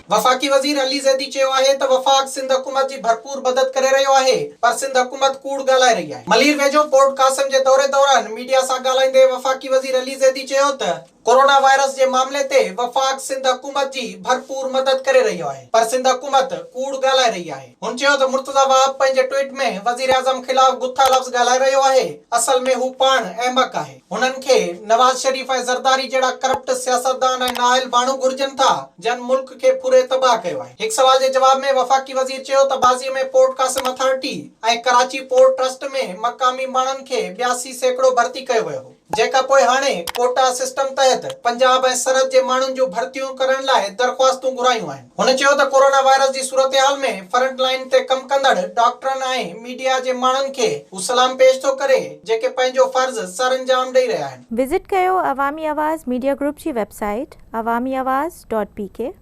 वफ़ाक़ी वज़ीर अली ज़ैदी चयो आहे त वफ़ाक़ सिंध हुकूमत जी भरपूर मदद करे रहियो आहे, पर सिंध हुकूमत कूड़ ॻाल्हाए रही आहे। मलीर वेझो पोर्ट कासिम जे दौरे दौरान मीडिया सां ॻाल्हाईंदे वफ़ाक़ी वज़ीर अली ज़ैदी चयो त कोरोना वायरस जे मामले ते वफ़ाक़ सिंध हुकूमत जी भरपूर मदद करे रहियो आहे, पर सिंध हुकूमत कूड़ ॻाल्हाए रही आहे। हुन चयो त मुर्तज़ा वाहब पंहिंजे ट्वीट में वज़ीर आज़म ख़िलाफ़ गुथा लफ़्ज़ ॻाल्हाए रहियो आहे। असल में हू पाण अहमक आहे। हुननि खे नवाज़ शरीफ़ ऐं ज़रदारी जहिड़ा करप्ट सियासतदान ऐं नाअहल माण्हू घुर्जनि था जन मुल्क खे पूरे तबाह कयो आहे। हिकु सवाल जे जवाब में वफ़ाक़ी वज़ीर चयो त बाज़ीअ में पोर्ट कासिम अथॉरिटी ऐं कराची पोर्ट ट्रस्ट में मक़ामी माण्हुनि खे 82% भर्ती कयो वियो हो, जेका पोइ हाणे कोटा सिस्टम तहत पंजाब ऐं सरहद जे माण्हुनि जूं भर्तियूं करण लाइ दरख़्वास्तूं घुरायूं आहिनि। हुन चयो त कोरोना वायरस जी सूरतहाल में फ्रंट लाइन ते कम कंदड़ डॉक्टरनि ऐं मीडिया जे माण्हुनि खे हू सलाम पेश थो करे जेके पंहिंजो फर्ज़ सर अंजाम ॾेई रहिया आहिनि। विज़िट कयो अवामी आवाज़ मीडिया ग्रुप जी वेबसाइट awamiawaz.pk